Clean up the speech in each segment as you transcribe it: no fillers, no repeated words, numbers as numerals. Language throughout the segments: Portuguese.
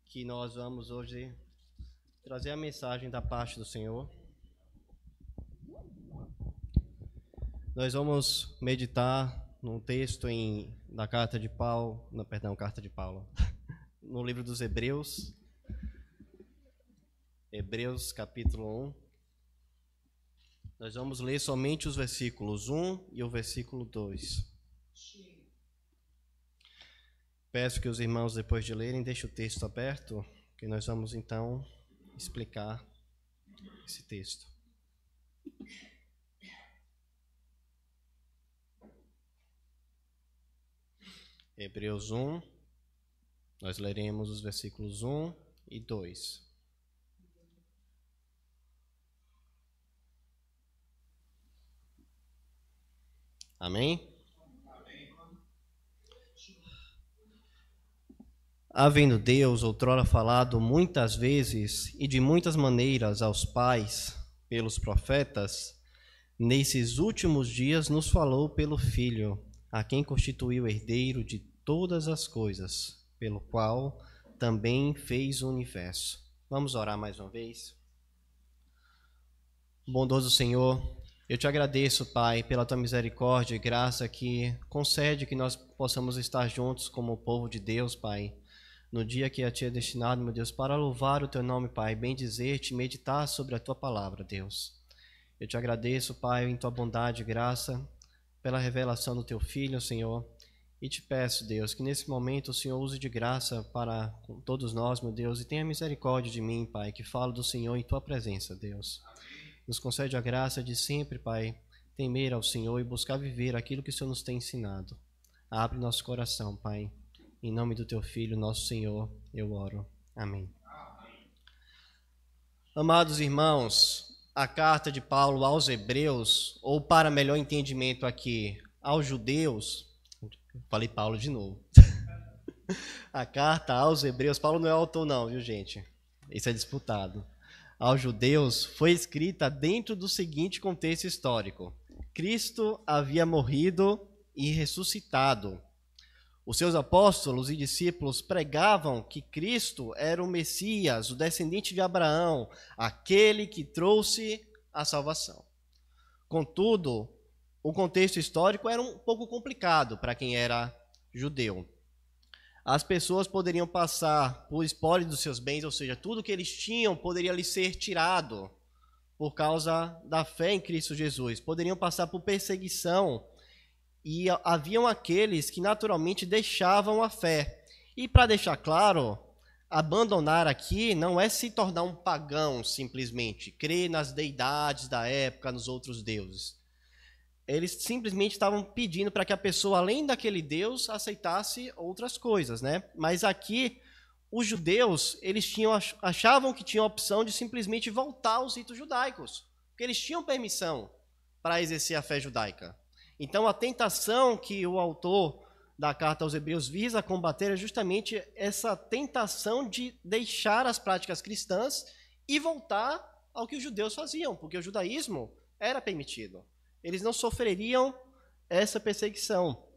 Que nós vamos hoje trazer a mensagem da parte do Senhor. Nós vamos meditar num texto da carta de Paulo, no livro dos Hebreus, Hebreus capítulo 1. Nós vamos ler somente os versículos 1 e o versículo 2. Peço que os irmãos, depois de lerem, deixem o texto aberto, que nós vamos então explicar esse texto. Hebreus 1, nós leremos os versículos 1 e 2. Amém? Havendo Deus outrora falado muitas vezes e de muitas maneiras aos pais pelos profetas, nesses últimos dias nos falou pelo Filho, a quem constituiu herdeiro de todas as coisas, pelo qual também fez o universo. Vamos orar mais uma vez? Bondoso Senhor, eu te agradeço, Pai, pela tua misericórdia e graça que concede que nós possamos estar juntos como o povo de Deus, Pai, no dia que a Ti é destinado, meu Deus, para louvar o Teu nome, Pai, bendizer-te, meditar sobre a Tua palavra, Deus. Eu te agradeço, Pai, em Tua bondade e graça, pela revelação do Teu Filho, Senhor, e te peço, Deus, que nesse momento o Senhor use de graça para todos nós, meu Deus, e tenha misericórdia de mim, Pai, que falo do Senhor em Tua presença, Deus. Nos concede a graça de sempre, Pai, temer ao Senhor e buscar viver aquilo que o Senhor nos tem ensinado. Abre nosso coração, Pai. Em nome do Teu Filho, nosso Senhor, eu oro. Amém. Amados irmãos, a carta de Paulo aos Hebreus, ou para melhor entendimento aqui, aos judeus, falei Paulo de novo. A carta aos Hebreus, Paulo não é autor não, viu gente? Isso é disputado. Aos judeus, foi escrita dentro do seguinte contexto histórico. Cristo havia morrido e ressuscitado. Os seus apóstolos e discípulos pregavam que Cristo era o Messias, o descendente de Abraão, aquele que trouxe a salvação. Contudo, o contexto histórico era um pouco complicado para quem era judeu. As pessoas poderiam passar por espólio dos seus bens, ou seja, tudo que eles tinham poderia lhes ser tirado por causa da fé em Cristo Jesus. Poderiam passar por perseguição. E haviam aqueles que naturalmente deixavam a fé. E para deixar claro, abandonar aqui não é se tornar um pagão simplesmente, crer nas deidades da época, nos outros deuses. Eles simplesmente estavam pedindo para que a pessoa, além daquele Deus, aceitasse outras coisas, né? Mas aqui, os judeus, eles achavam que tinham a opção de simplesmente voltar aos ritos judaicos, porque eles tinham permissão para exercer a fé judaica. Então, a tentação que o autor da carta aos Hebreus visa combater é justamente essa tentação de deixar as práticas cristãs e voltar ao que os judeus faziam, porque o judaísmo era permitido. Eles não sofreriam essa perseguição.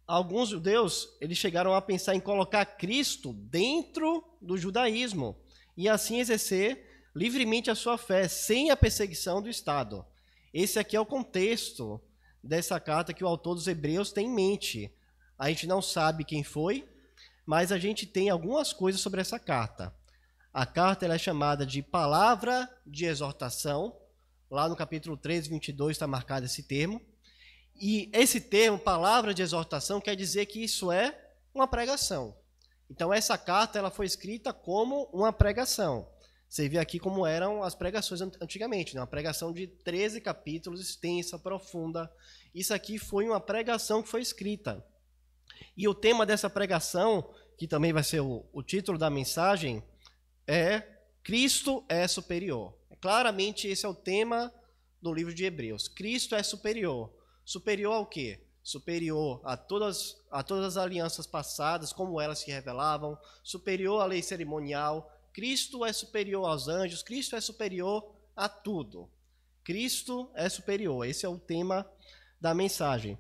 Alguns judeus, eles chegaram a pensar em colocar Cristo dentro do judaísmo e assim exercer livremente a sua fé, sem a perseguição do Estado. Esse aqui é o contexto dessa carta que o autor dos Hebreus tem em mente. A gente não sabe quem foi, mas a gente tem algumas coisas sobre essa carta. A carta ela é chamada de palavra de exortação. Lá no capítulo 13, 22 está marcado esse termo. E esse termo, palavra de exortação, quer dizer que isso é uma pregação. Então essa carta ela foi escrita como uma pregação. Você vê aqui como eram as pregações antigamente, né? Uma pregação de 13 capítulos, extensa, profunda. Isso aqui foi uma pregação que foi escrita. E o tema dessa pregação, que também vai ser o título da mensagem, é Cristo é superior. Claramente esse é o tema do livro de Hebreus. Cristo é superior. Superior ao quê? Superior a todas as alianças passadas, como elas se revelavam, superior à lei cerimonial. Cristo é superior aos anjos, Cristo é superior a tudo. Cristo é superior, esse é o tema da mensagem.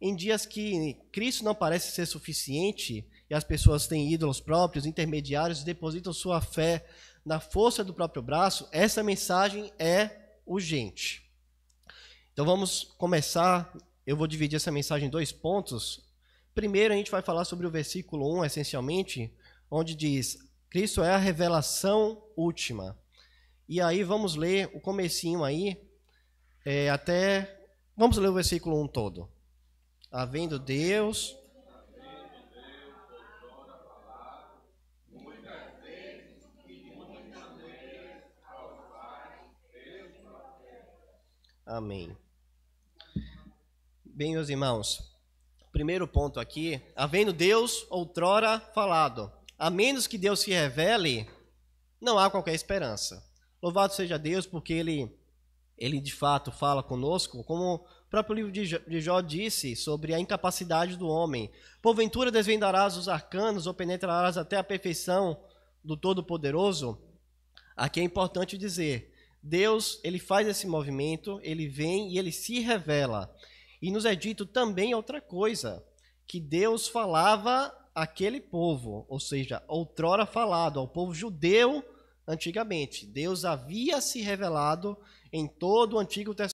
Em dias que Cristo não parece ser suficiente, e as pessoas têm ídolos próprios, intermediários, e depositam sua fé na força do próprio braço, essa mensagem é urgente. Então vamos começar, eu vou dividir essa mensagem em 2 pontos. Primeiro a gente vai falar sobre o versículo 1, essencialmente, onde diz, Cristo é a revelação última. E aí vamos ler o comecinho aí, vamos ler o versículo 1 todo. Havendo Deus... Amém. Bem, meus irmãos, primeiro ponto aqui, havendo Deus outrora falado, a menos que Deus se revele, não há qualquer esperança. Louvado seja Deus, porque Ele de fato fala conosco, como o próprio livro de Jó disse sobre a incapacidade do homem. Porventura desvendarás os arcanos ou penetrarás até a perfeição do Todo-Poderoso? Aqui é importante dizer, Deus, ele faz esse movimento, ele vem e ele se revela. E nos é dito também outra coisa, que Deus falava àquele povo, ou seja, outrora falado ao povo judeu antigamente. Deus havia se revelado em todo o Antigo Testamento.